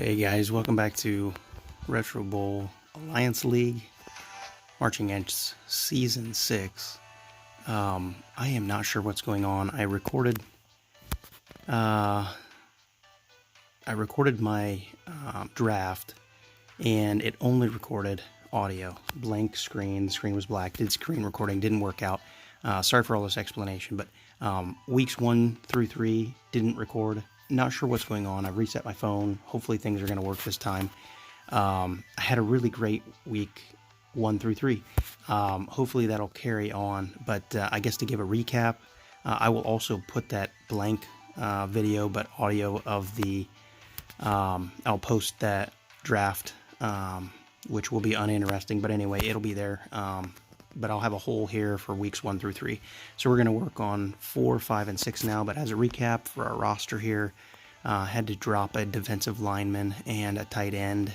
Hey guys, welcome back to Retro Bowl Alliance League Marching Ants Season 6. I am not sure what's going on. I recorded my draft, and it only recorded audio. Blank screen, the screen was black, did screen recording, didn't work out. Sorry for all this explanation, but weeks 1 through 3 didn't record. Not sure what's going on. I've reset my phone. Hopefully things are going to work this time. I had a really great week 1 through 3. Hopefully that'll carry on. But I guess to give a recap, I will also put that blank video but audio of the I'll post that draft, which will be uninteresting, but anyway, it'll be there. But I'll have a whole here for weeks 1 through 3. So we're going to work on 4, 5, and 6 now. But as a recap for our roster here, had to drop a defensive lineman and a tight end.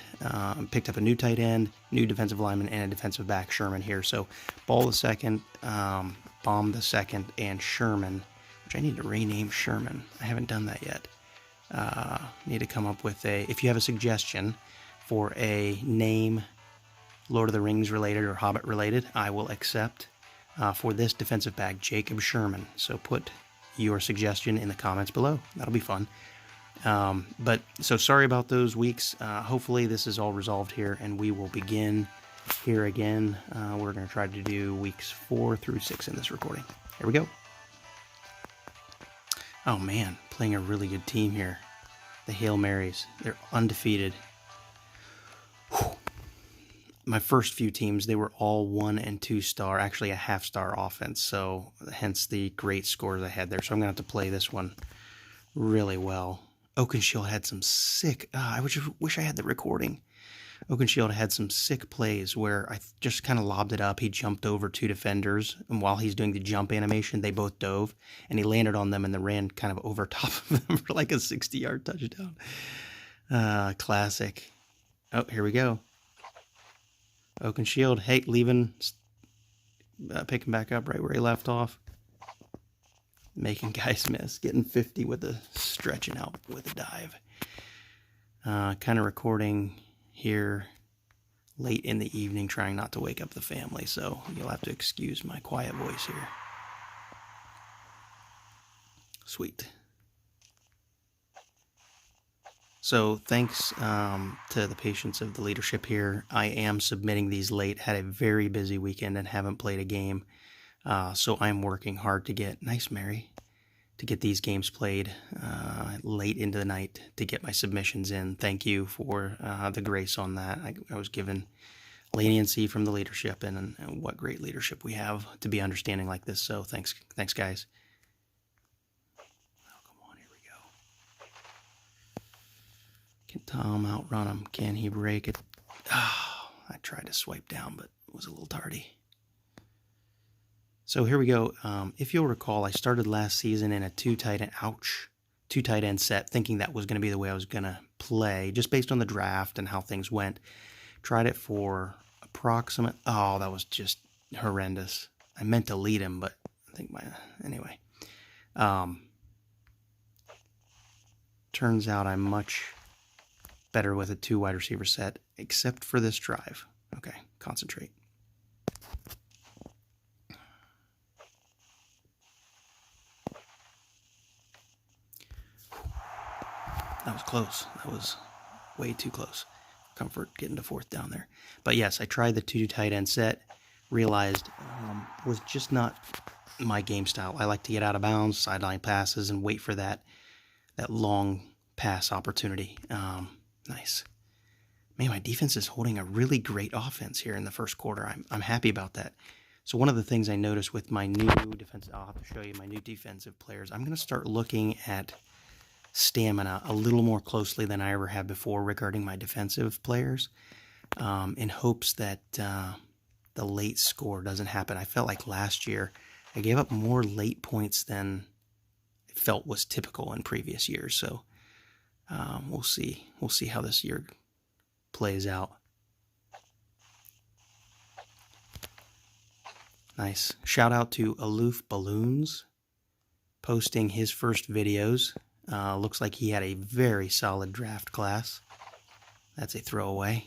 Picked up a new tight end, new defensive lineman, and a defensive back, Sherman here. So Ball the second, Bomb the second, and Sherman, which I need to rename Sherman. I haven't done that yet. Need to come up with if you have a suggestion for a name, Lord of the Rings related or Hobbit related, I will accept for this defensive back, Jacob Sherman. So put your suggestion in the comments below. That'll be fun. But so sorry about those weeks. Hopefully this is all resolved here, and we will begin here again. We're going to try to do weeks 4 through 6 in this recording. Here we go. Oh man, playing a really good team here. The Hail Marys. They're undefeated. Whew. My first few teams, they were all 1 and 2 star, actually a half-star offense, so hence the great scores I had there. So I'm going to have to play this one really well. Oakenshield had some sick, I wish I had the recording. Oakenshield had some sick plays where I just kind of lobbed it up. He jumped over 2 defenders, and while he's doing the jump animation, they both dove, and he landed on them and then ran kind of over top of them for like a 60-yard touchdown. Classic. Oh, here we go. Oakenshield, hey, picking back up right where he left off. Making guys miss, getting 50 with a stretching out with a dive. Kind of recording here late in the evening, trying not to wake up the family, so you'll have to excuse my quiet voice here. Sweet. So thanks to the patience of the leadership here. I am submitting these late. Had a very busy weekend and haven't played a game. So I'm working hard to get, nice Mary, to get these games played late into the night to get my submissions in. Thank you for the grace on that. I was given leniency from the leadership, and what great leadership we have to be understanding like this. So thanks guys. Can Tom outrun him? Can he break it? Oh, I tried to swipe down, but it was a little tardy. So here we go. If you'll recall, I started last season in a two tight end set, thinking that was going to be the way I was going to play, just based on the draft and how things went. Tried it for approximate. Oh, that was just horrendous. I meant to lead him, but I think anyway. Turns out I'm much better with a 2 wide receiver set, except for this drive. Okay, concentrate. That was close. That was way too close. Comfort getting to 4th down there. But yes, I tried the 2 tight end set, realized was just not my game style. I like to get out of bounds, sideline passes, and wait for that long pass opportunity. Nice. Man, my defense is holding a really great offense here in the first quarter. I'm happy about that. So one of the things I noticed with my new defense, I'll have to show you my new defensive players. I'm going to start looking at stamina a little more closely than I ever have before regarding my defensive players, in hopes that the late score doesn't happen. I felt like last year I gave up more late points than it felt was typical in previous years. So we'll see. We'll see how this year plays out. Nice. Shout out to Aloof Balloons posting his first videos. Looks like he had a very solid draft class. That's a throwaway.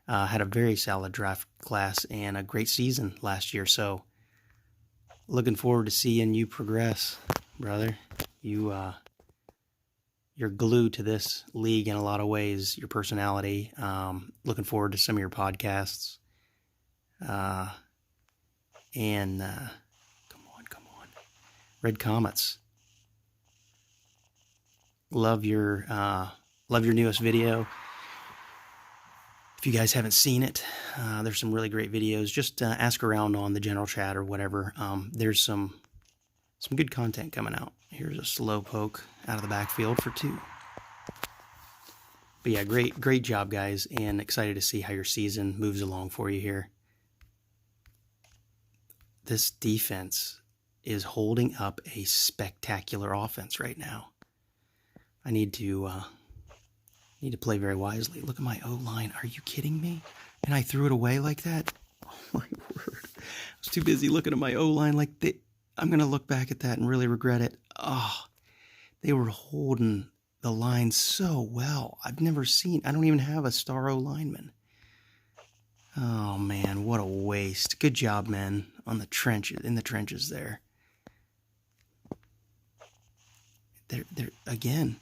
Had a very solid draft class and a great season last year. So looking forward to seeing you progress, brother. You're glued to this league in a lot of ways, your personality. Looking forward to some of your podcasts. And come on. Red Comets. Love your newest video. If you guys haven't seen it, there's some really great videos. Just ask around on the general chat or whatever. There's some good content coming out. Here's a slow poke out of the backfield for 2. But yeah, great job, guys, and excited to see how your season moves along for you here. This defense is holding up a spectacular offense right now. I need to play very wisely. Look at my O-line. Are you kidding me? And I threw it away like that? Oh, my word. I was too busy looking at my O-line like that. I'm going to look back at that and really regret it. Oh, they were holding the line so well. I don't even have a star O-lineman. Oh, man, what a waste. Good job, man, in the trenches there. They're again.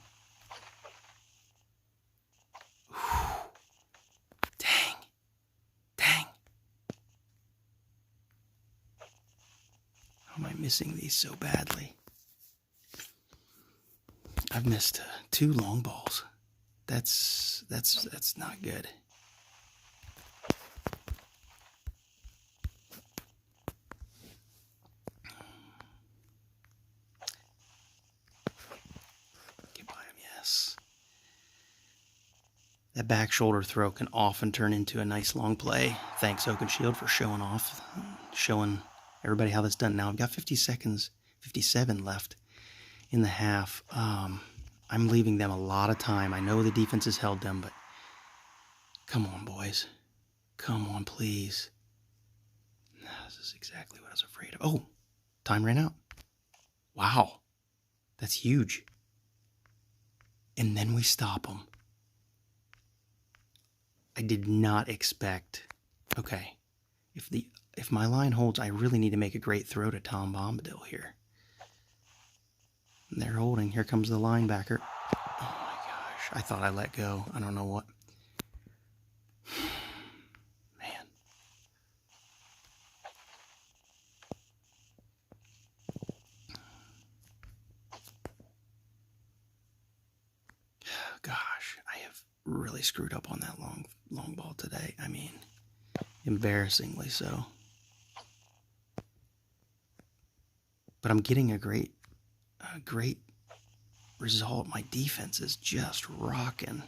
Dang. How am I missing these so badly? I've missed 2 long balls. That's not good. Get by him, yes. That back shoulder throw can often turn into a nice long play. Thanks, Oak and Shield, for showing everybody how that's done. Now I've got 57 left in the half. I'm leaving them a lot of time. I know the defense has held them, but come on, boys. Come on, please. This is exactly what I was afraid of. Oh, time ran out. Wow. That's huge. And then we stop them. I did not expect. Okay. If my line holds, I really need to make a great throw to Tom Bombadil here. They're holding. Here comes the linebacker. Oh my gosh. I thought I let go. I don't know what. Man. Gosh, I have really screwed up on that long ball today. I mean, embarrassingly so. But I'm getting a great result. My defense is just rocking.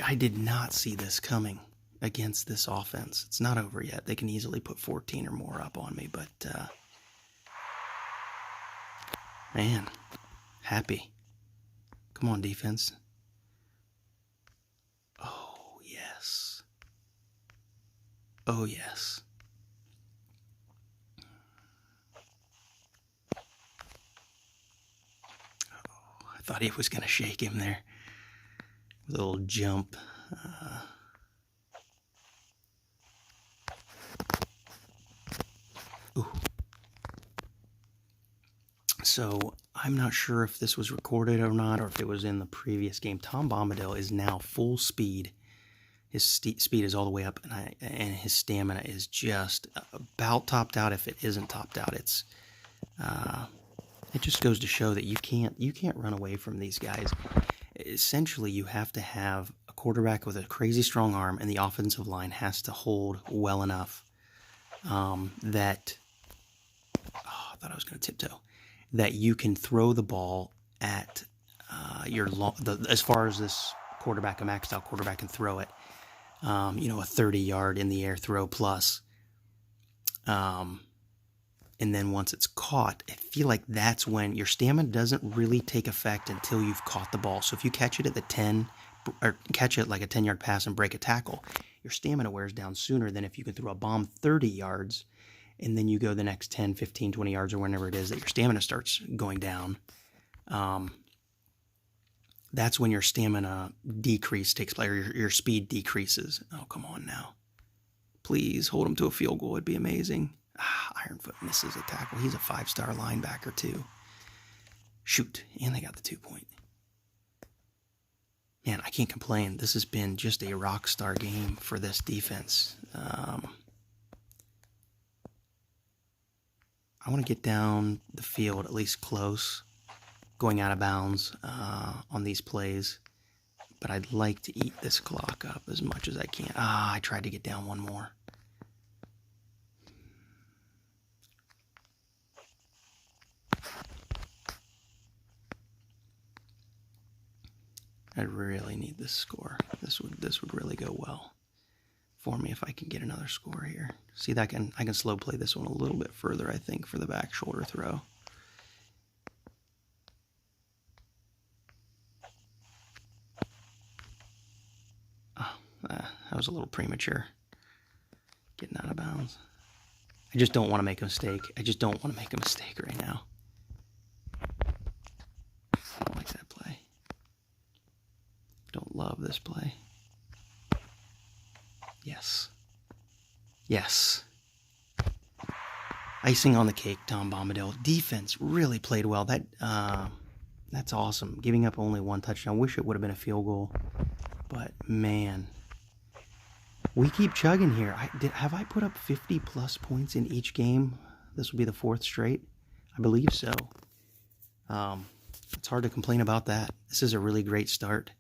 I did not see this coming against this offense. It's not over yet. They can easily put 14 or more up on me, but man, happy. Come on, defense. Oh, yes. Oh, yes. I thought he was going to shake him there. A little jump. Ooh. So I'm not sure if this was recorded or not, or if it was in the previous game. Tom Bombadil is now full speed. His speed is all the way up, and his stamina is just about topped out. If it isn't topped out, it just goes to show that you can't run away from these guys. Essentially, you have to have a quarterback with a crazy strong arm, and the offensive line has to hold well enough that I thought I was going to tiptoe, that you can throw the ball at as far as this quarterback, a maxed out quarterback, can throw it. A 30-yard in the air throw plus. And then once it's caught, I feel like that's when your stamina doesn't really take effect until you've caught the ball. So if you catch it at the 10, or catch it like a 10-yard pass and break a tackle, your stamina wears down sooner than if you can throw a bomb 30 yards and then you go the next 10, 15, 20 yards or whenever it is that your stamina starts going down. that's when your stamina decrease takes place, or your speed decreases. Oh, come on now. Please hold him to a field goal. It'd be amazing. Ironfoot misses a tackle. He's a 5-star linebacker, too. Shoot. And they got the 2-point. Man, I can't complain. This has been just a rock star game for this defense. I want to get down the field at least close, going out of bounds on these plays. But I'd like to eat this clock up as much as I can. I tried to get down one more. I really need this score. This would really go well for me if I can get another score here. See, that I can slow play this one a little bit further, I think, for the back shoulder throw. That was a little premature. Getting out of bounds. I just don't want to make a mistake. I just don't want to make a mistake right now. I don't like that play. Don't love this play. Yes. Yes. Icing on the cake, Tom Bombadil. Defense really played well. That's awesome. Giving up only one touchdown. Wish it would have been a field goal. But, man. We keep chugging here. Have I put up 50-plus points in each game? This will be the 4th straight. I believe so. It's hard to complain about that. This is a really great start.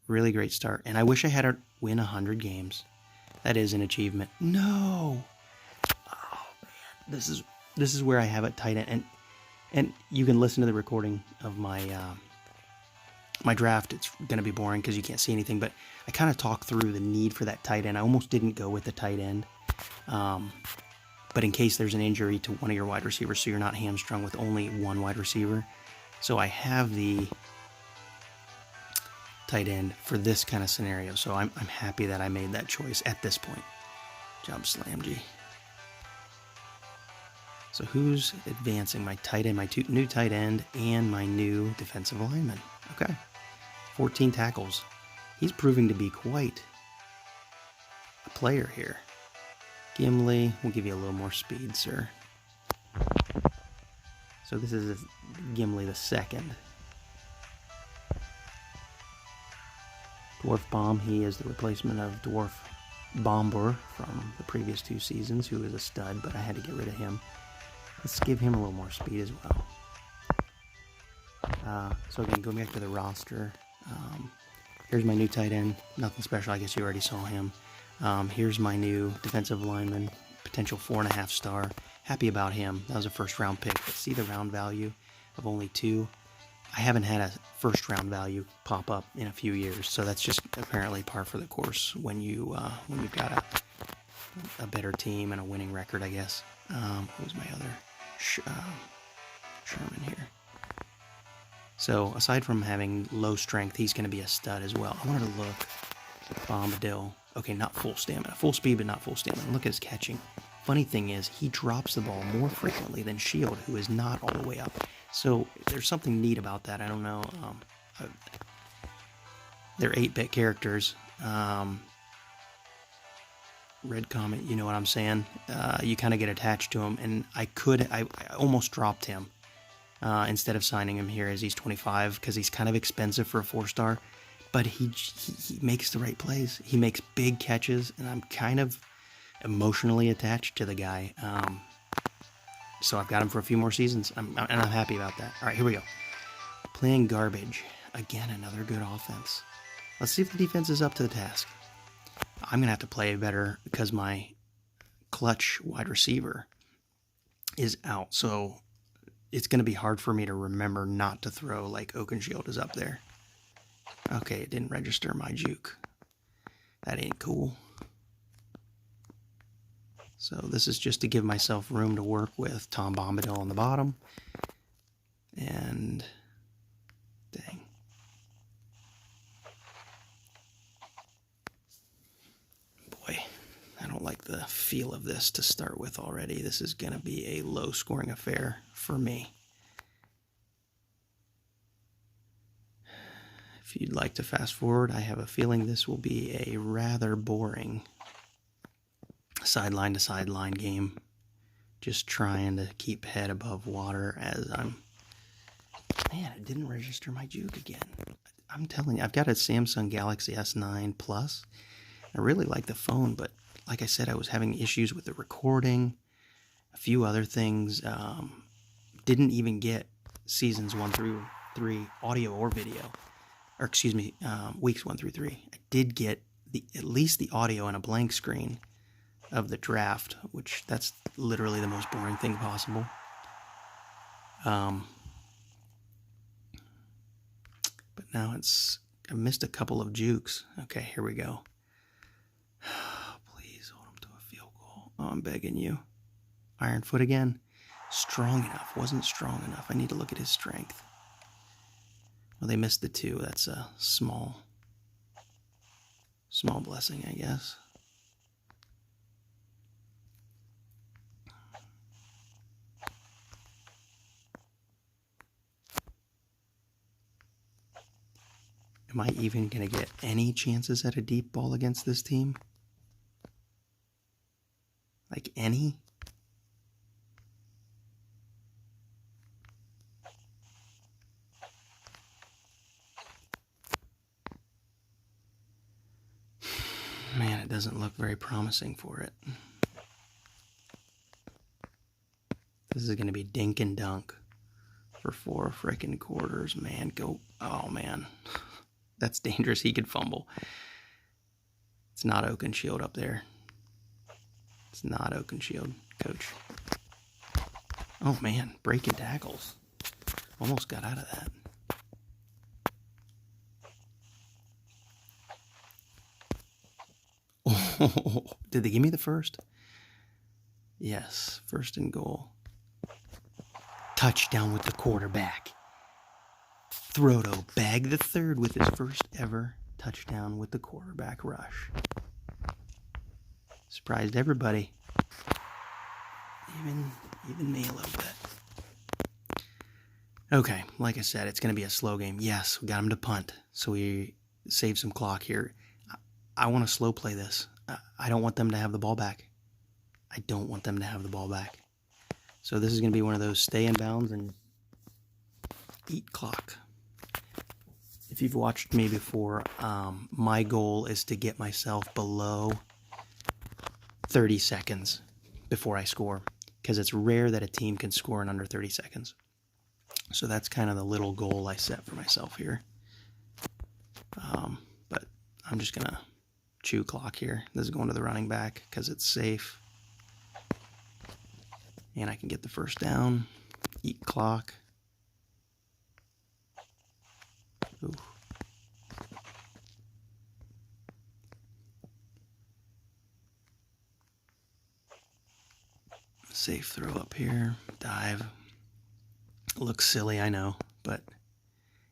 Really great start. And I wish I had to win 100 games. That is an achievement. No! Oh, man. This is where I have it tight end. And you can listen to the recording of my my draft. It's going to be boring because you can't see anything, but I kind of talk through the need for that tight end. I almost didn't go with the tight end. But in case there's an injury to one of your wide receivers, so you're not hamstrung with only one wide receiver. So I have the tight end for this kind of scenario. So I'm happy that I made that choice at this point. Job slam, G. So who's advancing? My tight end, my new tight end, and my new defensive lineman. Okay. 14 tackles. He's proving to be quite a player here. Gimli, we'll give you a little more speed, sir. So this is Gimli the second. Dwarf Bomb, he is the replacement of Dwarf Bomber from the previous 2 seasons, who is a stud, but I had to get rid of him. Let's give him a little more speed as well. So again, going back to the roster, here's my new tight end. Nothing special, I guess you already saw him. Here's my new defensive lineman, potential 4.5 star. Happy about him. That was a first-round pick. But see the round value of only 2? I haven't had a first-round value pop up in a few years, so that's just apparently par for the course when you've got a better team and a winning record, I guess. Who's my other Sherman here? So aside from having low strength, he's going to be a stud as well. I wanted to look Bombadil. Okay, not full stamina. Full speed, but not full stamina. Look at his catching. Funny thing is, he drops the ball more frequently than Shield, who is not all the way up. So there's something neat about that. I don't know. They're 8-bit characters. Red Comet, you know what I'm saying? You kind of get attached to him, and I almost dropped him instead of signing him here as he's 25 because he's kind of expensive for a 4-star. But he makes the right plays. He makes big catches, and I'm kind of emotionally attached to the guy. So I've got him for a few more seasons, and I'm happy about that. All right, here we go. Playing garbage. Again, another good offense. Let's see if the defense is up to the task. I'm going to have to play better because my clutch wide receiver is out. So it's going to be hard for me to remember not to throw like Oakenshield is up there. Okay, it didn't register my juke. That ain't cool. So this is just to give myself room to work with Tom Bombadil on the bottom. And dang. Boy, I don't like the feel of this to start with already. This is going to be a low-scoring affair for me. If you'd like to fast forward, I have a feeling this will be a rather boring sideline to sideline game. Just trying to keep head above water as I'm... Man, it didn't register my juke again. I'm telling you, I've got a Samsung Galaxy S9 Plus. I really like the phone, but like I said, I was having issues with the recording, a few other things. Didn't even get seasons 1 through 3 audio or video. Or excuse me, weeks 1 through 3. I did get at least the audio and a blank screen of the draft, which that's literally the most boring thing possible. But now I missed a couple of jukes. Okay, here we go. Please hold him to a field goal. Oh, I'm begging you. Iron foot again. Strong enough. Wasn't strong enough. I need to look at his strength. Well, they missed the 2. That's a small blessing, I guess. Am I even going to get any chances at a deep ball against this team? Like any? Man, it doesn't look very promising for it. This is going to be dink and dunk for 4 frickin' quarters. Man, go. Oh, man. That's dangerous. He could fumble. It's not Oakenshield up there. It's not Oakenshield, coach. Oh, man. Breaking tackles. Almost got out of that. Oh, did they give me the first? Yes. First and goal. Touchdown with the quarterback. Throtto bagged the third with his first ever touchdown with the quarterback rush. Surprised everybody. Even me a little bit. Okay, like I said, it's going to be a slow game. Yes, we got him to punt, so we save some clock here. I want to slow play this. I don't want them to have the ball back. I don't want them to have the ball back. So this is going to be one of those stay in bounds and eat clock. If you've watched me before, my goal is to get myself below 30 seconds before I score, because it's rare that a team can score in under 30 seconds. So that's kind of the little goal I set for myself here. But I'm just going to chew clock here. This is going to the running back because it's safe. And I can get the first down, eat clock. Ooh. Safe throw up here, dive. Looks silly, I know, but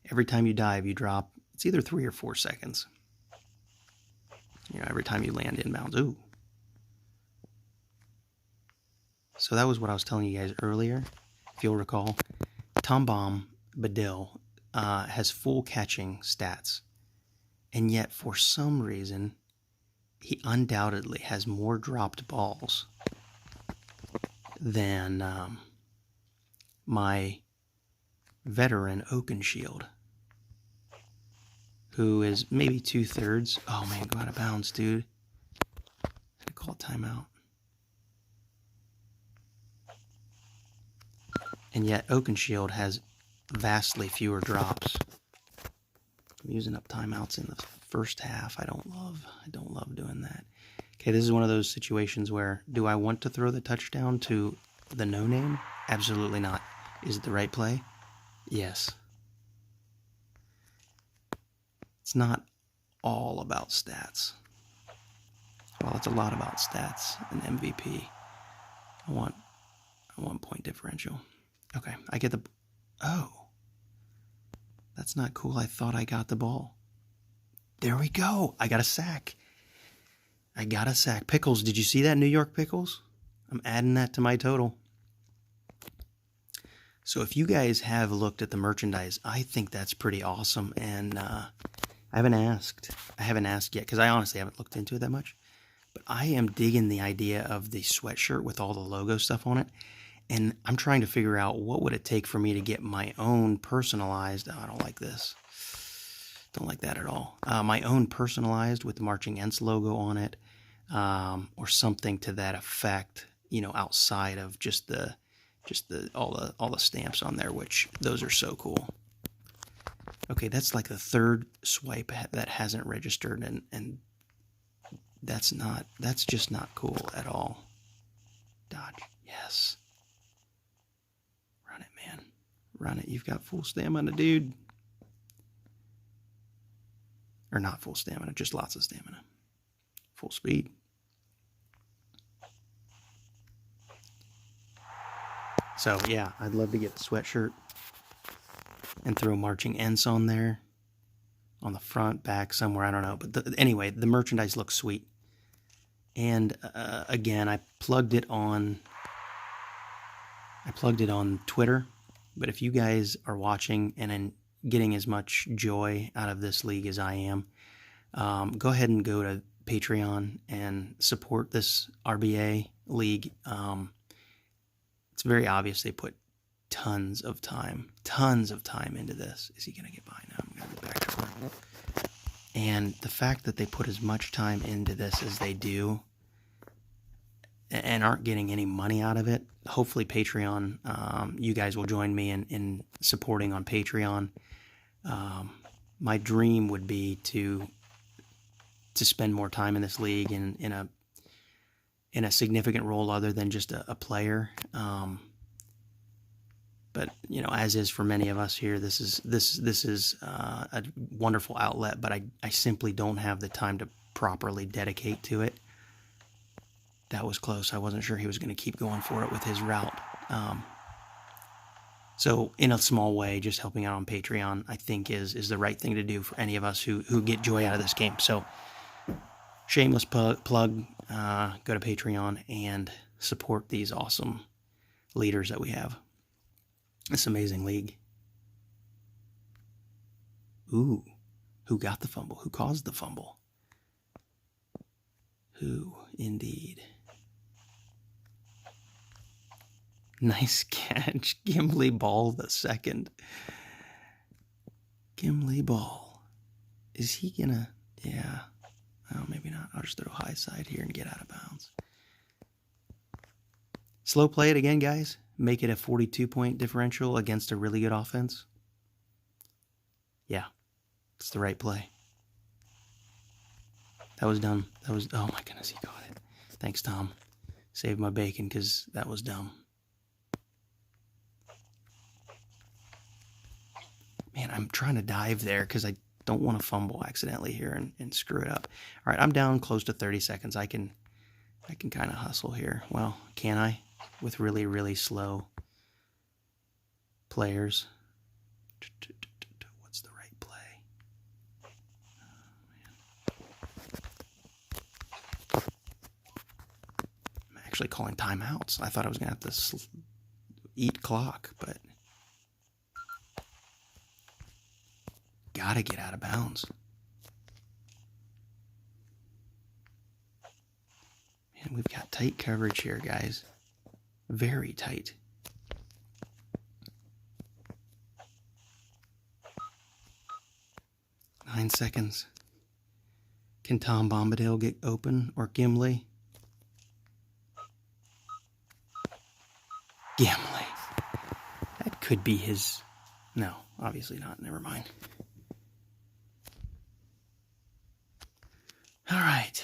every time you dive, you drop, it's either 3 or 4 seconds. You know, every time you land inbounds. Ooh. So that was what I was telling you guys earlier. If you'll recall, Tom Bombadil has full catching stats. And yet, for some reason, he undoubtedly has more dropped balls than my veteran Oakenshield, who is maybe 2/3. Oh, man, go out of bounds, dude. I call timeout. And yet Oakenshield has vastly fewer drops. I'm using up timeouts in the first half. I don't love doing that. Okay, this is one of those situations where, do I want to throw the touchdown to the no-name? Absolutely not. Is it the right play? Yes. It's not all about stats. Well, it's a lot about stats and MVP. I want point differential. Okay, I get the... Oh. That's not cool. I thought I got the ball. There we go. I got a sack. Pickles, did you see that, New York Pickles? I'm adding that to my total. So if you guys have looked at the merchandise, I think that's pretty awesome. And I haven't asked yet because I honestly haven't looked into it that much. But I am digging the idea of the sweatshirt with all the logo stuff on it. And I'm trying to figure out what would it take for me to get my own personalized. Oh, I don't like this. Don't like that at all. My own personalized with the Marching Ents logo on it, or something to that effect. You know, outside of just all the stamps on there, which those are so cool. Okay, that's like the third swipe that hasn't registered, and that's just not cool at all. Dodge, yes. Run it, man. Run it. You've got full stamina, dude. Or not full stamina, just lots of stamina. Full speed. So, yeah, I'd love to get the sweatshirt and throw Marching Ents on there. On the front, back, somewhere, I don't know. But anyway, the merchandise looks sweet. And again, I plugged it on Twitter. But if you guys are watching and getting as much joy out of this league as I am, go ahead and go to Patreon and support this RBA league. It's very obvious they put tons of time into this. Is he going to get by now? I'm going to go back to work. And the fact that they put as much time into this as they do and aren't getting any money out of it, hopefully Patreon, you guys will join me in supporting on Patreon. My dream would be to spend more time in this league in a significant role other than just a player. But you know, as is for many of us here, this is a wonderful outlet. But I simply don't have the time to properly dedicate to it. That was close. I wasn't sure he was going to keep going for it with his route. So in a small way, just helping out on Patreon, I think is the right thing to do for any of us who get joy out of this game. So shameless plug, go to Patreon and support these awesome leaders that we have. This amazing league. Ooh, who got the fumble? Who caused the fumble? Who, indeed. Nice catch. Gimli Ball the second. Gimli Ball. Is he gonna... Yeah. Oh, maybe not. I'll just throw high side here and get out of bounds. Slow play it again, guys. Make it a 42-point differential against a really good offense. Yeah. It's the right play. That was dumb. Oh my goodness, he caught it. Thanks, Tom. Saved my bacon because that was dumb. Man, I'm trying to dive there because I don't want to fumble accidentally here and screw it up. All right, I'm down close to 30 seconds. I can kind of hustle here. Well, can I? With really, really slow players. What's the right play? Oh, man. I'm actually calling timeouts. I thought I was going to have to eat clock, but gotta get out of bounds. Man, we've got tight coverage here, guys. Very tight. Nine seconds. Can Tom Bombadil get open or Gimli? Gimli. That could be his... No, obviously not. Never mind. All right.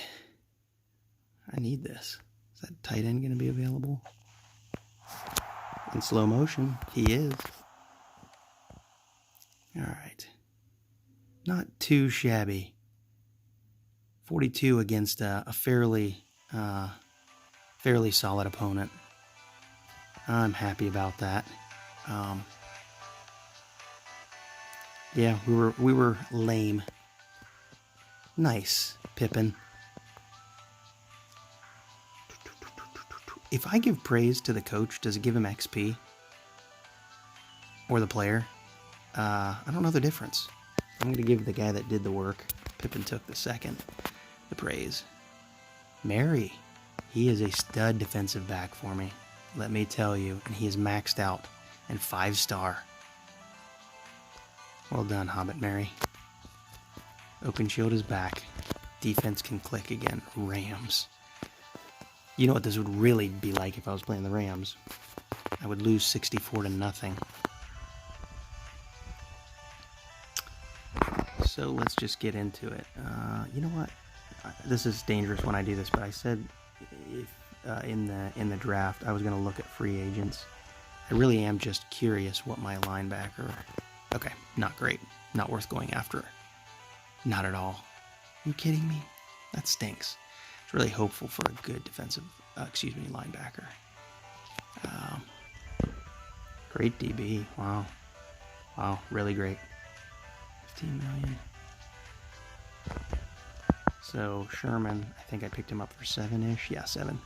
I need this. Is that tight end going to be available? In slow motion, he is. All right. Not too shabby. 42 against a fairly solid opponent. I'm happy about that. Yeah, we were lame. Nice, Pippin. If I give praise to the coach, does it give him XP? or the player. I don't know the difference. I'm going to give the guy that did the work, Pippin took the second, the praise. Mary, he is a stud defensive back for me, let me tell you, and he is maxed out and 5-star. Well done, Hobbit Mary. Open shield is back. Defense can click again. Rams. You know what this would really be like if I was playing the Rams? I would lose 64-0. So let's just get into it. You know what? This is dangerous when I do this, but I said if, in the draft I was going to look at free agents. I really am just curious what my linebacker... Okay, not great. Not worth going after. Not at all. Are you kidding me? That stinks. It's really hopeful for a good defensive, linebacker. Great DB. Wow. Wow, really great. 15 million. So Sherman, I think I picked him up for 7-ish. Yeah, 7.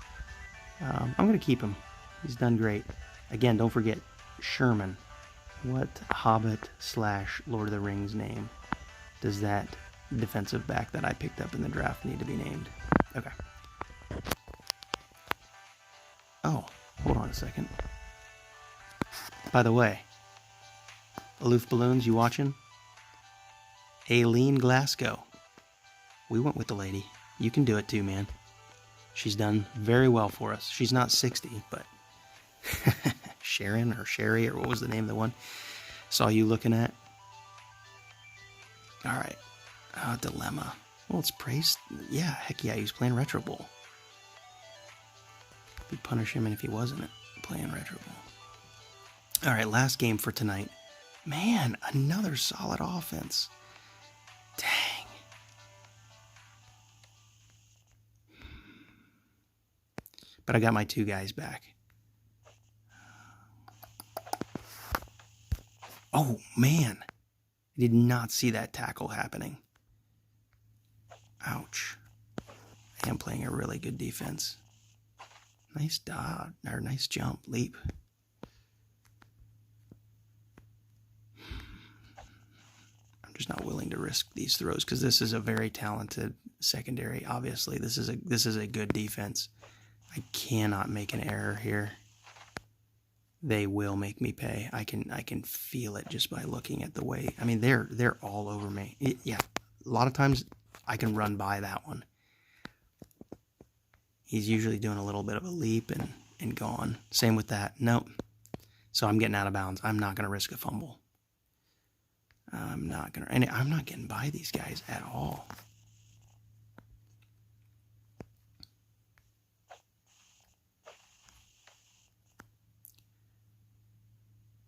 I'm going to keep him. He's done great. Again, don't forget, Sherman. What Hobbit / Lord of the Rings name does that defensive back that I picked up in the draft need to be named? Okay. Oh, hold on a second. By the way, Aloof Balloons, you watching? Aileen Glasgow. We went with the lady. You can do it too, man. She's done very well for us. She's not 60, but Sharon or Sherry, or what was the name of the one? Saw you looking at. All right. Dilemma. Well, it's praised. Yeah, heck yeah, he was playing Retro Bowl. We'd punish him if he wasn't playing Retro Bowl. All right, last game for tonight. Man, another solid offense. Dang. But I got my 2 guys back. Oh, man. I did not see that tackle happening. Ouch. I am playing a really good defense. Nice dodge, or nice jump, leap. I'm just not willing to risk these throws because this is a very talented secondary. Obviously, this is a good defense. I cannot make an error here. They will make me pay. I can feel it just by looking at the way. I mean, they're all over me. Yeah, a lot of times I can run by that one. He's usually doing a little bit of a leap and gone. Same with that. Nope. So I'm getting out of bounds. I'm not going to risk a fumble. I'm not getting by these guys at all.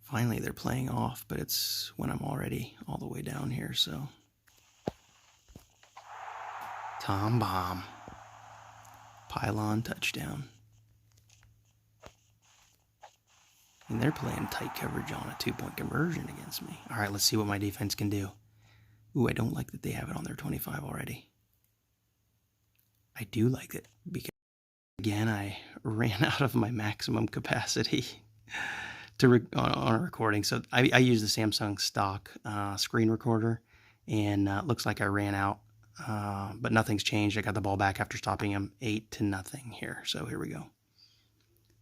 Finally, they're playing off, but it's when I'm already all the way down here, so. Tom Bomb. Pylon touchdown. And they're playing tight coverage on a 2-point conversion against me. All right, let's see what my defense can do. Ooh, I don't like that they have it on their 25 already. I do like it because, again, I ran out of my maximum capacity on a recording. So I use the Samsung stock screen recorder, and looks like I ran out, but nothing's changed. I got the ball back after stopping him 8-0 here. So here we go.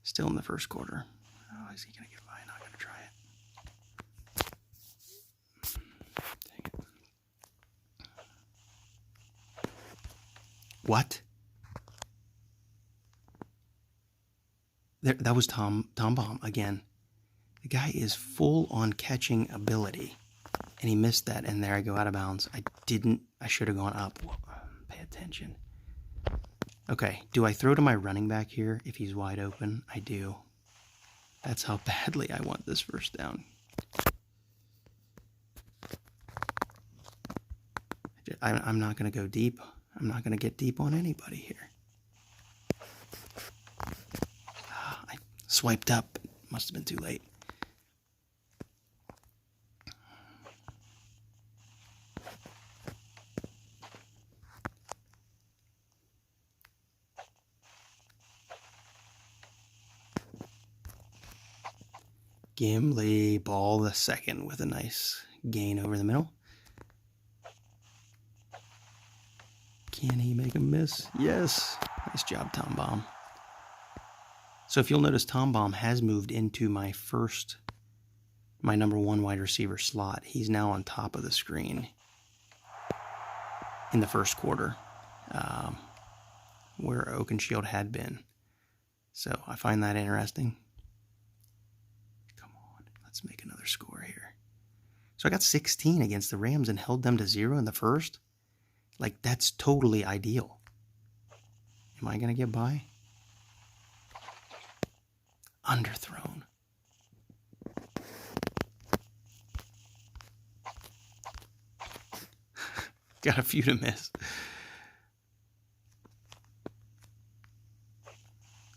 Still in the first quarter. Oh, is he going to get by? Not going to try it. Dang it. What? That was Tom Bomb again. The guy is full on catching ability, and he missed that, and there I go out of bounds. I should have gone up. Pay attention. Okay, do I throw to my running back here if he's wide open? I do. That's how badly I want this first down. I'm not going to go deep. I'm not going to get deep on anybody here. I swiped up. Must have been too late. Gimli, ball the second with a nice gain over the middle. Can he make a miss? Yes. Nice job, Tom Bomb. So if you'll notice, Tom Bomb has moved into my number one wide receiver slot. He's now on top of the screen in the first quarter, where Oakenshield had been. So I find that interesting. Come on, let's make another score here. So I got 16 against the Rams and held them to 0 in the first. Like, that's totally ideal. Am I going to get by? Underthrown. Got a few to miss.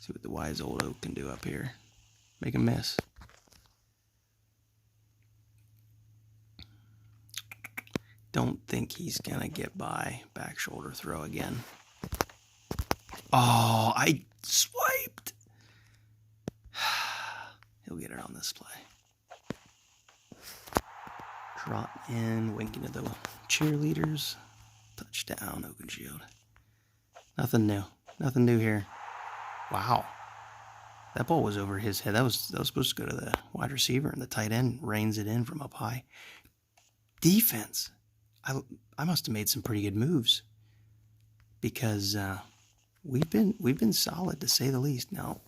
See what the wise old oak can do up here. Make a miss. Don't think he's going to get by. Back shoulder throw again. Oh, I swiped. He'll get it on this play. Trot in, winking to the cheerleaders. Touchdown, Oakenshield. Nothing new. Nothing new here. Wow. That ball was over his head. That was supposed to go to the wide receiver, and the tight end reins it in from up high. Defense. I must have made some pretty good moves, because we've been solid, to say the least. Now,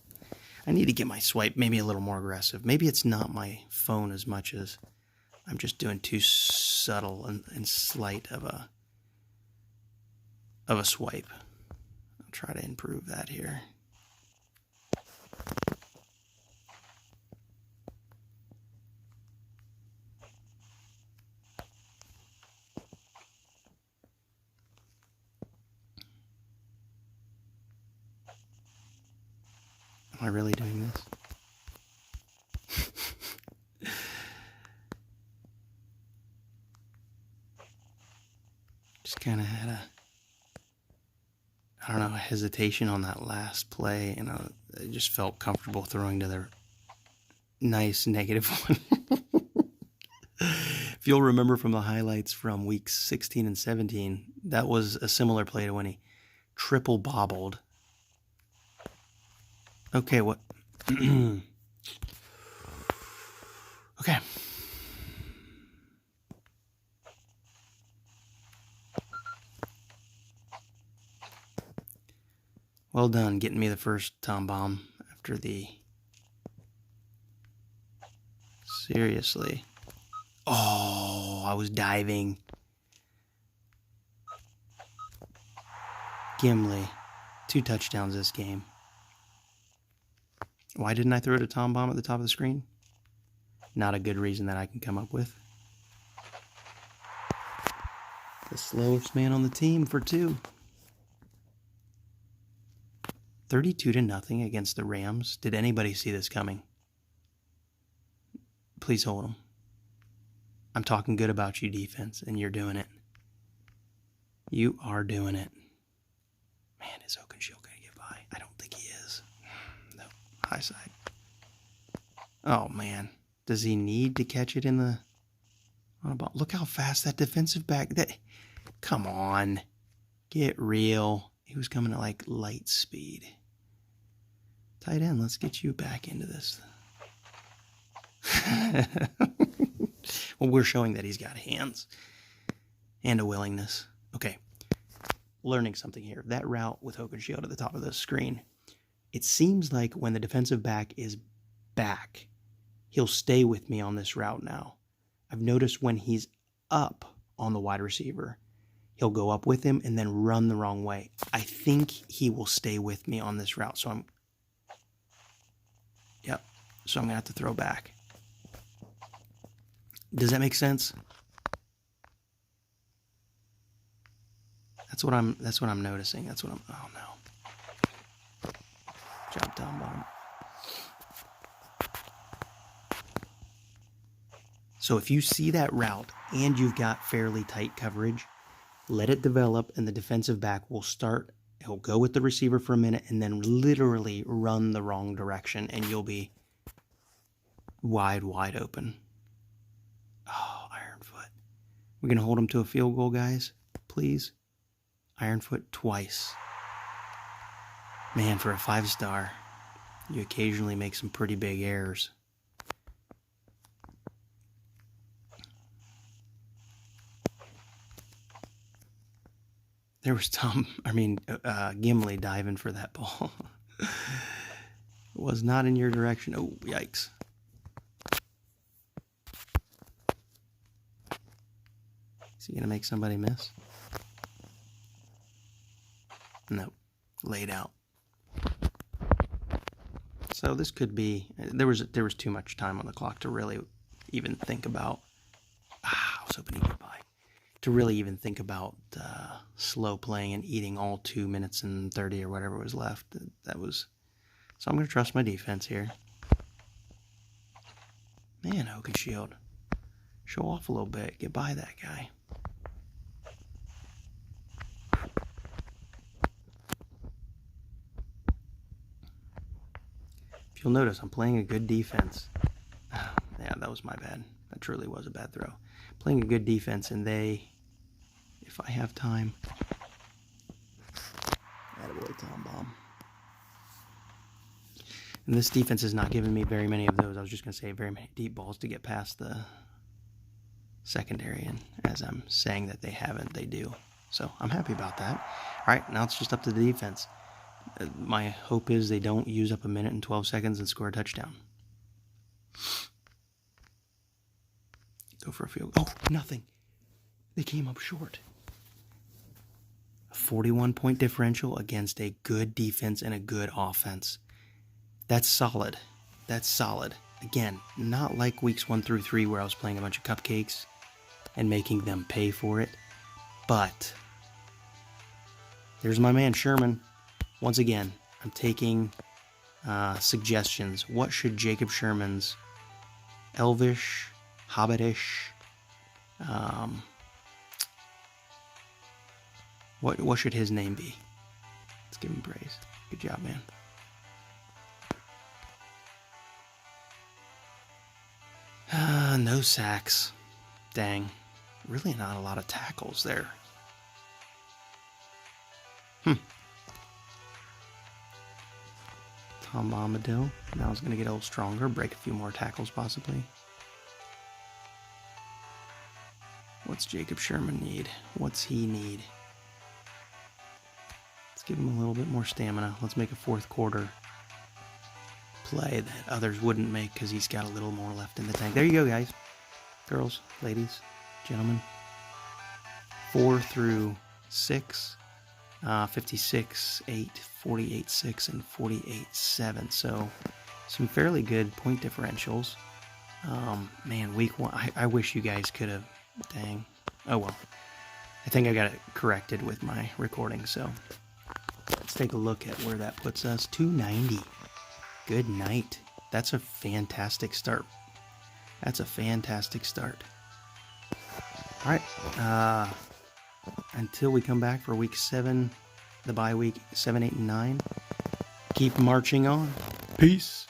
I need to get my swipe maybe a little more aggressive. Maybe it's not my phone as much as I'm just doing too subtle and slight of a swipe. I'll try to improve that here. Am I really doing this? Just kind of had a hesitation on that last play, and I just felt comfortable throwing to the nice negative one. If you'll remember from the highlights from weeks 16 and 17, that was a similar play to when he triple bobbled. Okay, what? Okay. Well done, getting me the first Tom Bomb after the... Seriously. Oh, I was diving. Gimli. 2 touchdowns this game. Why didn't I throw to Tom Bomb at the top of the screen? Not a good reason that I can come up with. The slowest man on the team for 2. 32-0 against the Rams. Did anybody see this coming? Please hold them. I'm talking good about you, defense, and you're doing it. You are doing it. Man, is Oakenshield going to get by? I don't think he is. No. High side. Oh, man. Does he need to catch it in the... on a ball? Look how fast that defensive back... Come on. Get real. He was coming at, like, light speed. Tight end, let's get you back into this. Well, we're showing that he's got hands and a willingness. Okay. Learning something here. That route with Oakenshield at the top of the screen, it seems like when the defensive back is back, he'll stay with me on this route now. I've noticed when he's up on the wide receiver, he'll go up with him and then run the wrong way. I think he will stay with me on this route. So I'm going to have to throw back. Does that make sense? That's what I'm noticing. Oh no. Job down bottom. So if you see that route and you've got fairly tight coverage, let it develop, and the defensive back will start. He'll go with the receiver for a minute and then literally run the wrong direction, and you'll be wide open. Oh, Ironfoot. We're going to hold them to a field goal, guys. Please. Ironfoot twice. Man, for a 5-star, you occasionally make some pretty big errors. There was Gimli diving for that ball. It was not in your direction. Oh, yikes. Is he going to make somebody miss? Nope. Laid out. So this could be... There was too much time on the clock to really even think about... I was hoping he could buy. To really even think about slow playing and eating all 2 minutes and 30 or whatever was left. That was... So I'm going to trust my defense here. Man, Hokie Shield. Show off a little bit. Get by that guy. If you'll notice, I'm playing a good defense. Yeah, that was my bad. That truly was a bad throw. Playing a good defense, and they, if I have time... Attaboy, Tom Bomb. And this defense is not giving me very many of those. I was just going to say very many deep balls to get past the secondary. And as I'm saying that they haven't, they do. So I'm happy about that. All right, now it's just up to the defense. My hope is they don't use up 1 minute and 12 seconds and score a touchdown. Go for a field goal. Oh, nothing. They came up short. A 41-point differential against a good defense and a good offense. That's solid. That's solid. Again, not like weeks 1 through 3 where I was playing a bunch of cupcakes and making them pay for it. But there's my man Sherman. Once again, I'm taking suggestions. What should Jacob Sherman's elvish, hobbitish, what should his name be? Let's give him praise. Good job, man. No sacks. Dang. Really not a lot of tackles there. Tom Bombadil. Now he's going to get a little stronger. Break a few more tackles, possibly. What's Jacob Sherman need? What's he need? Let's give him a little bit more stamina. Let's make a fourth quarter play that others wouldn't make because he's got a little more left in the tank. There you go, guys. Girls, ladies, gentlemen. 4 through 6. 56-8, 48-6, and 48-7. So some fairly good point differentials. Man, week 1, I wish you guys could have... Dang. Oh, well. I think I got it corrected with my recording, so let's take a look at where that puts us. 290. Good night. That's a fantastic start. That's a fantastic start. All right. Until we come back for week 7, the bye week 7, 8, and 9. Keep marching on. Peace.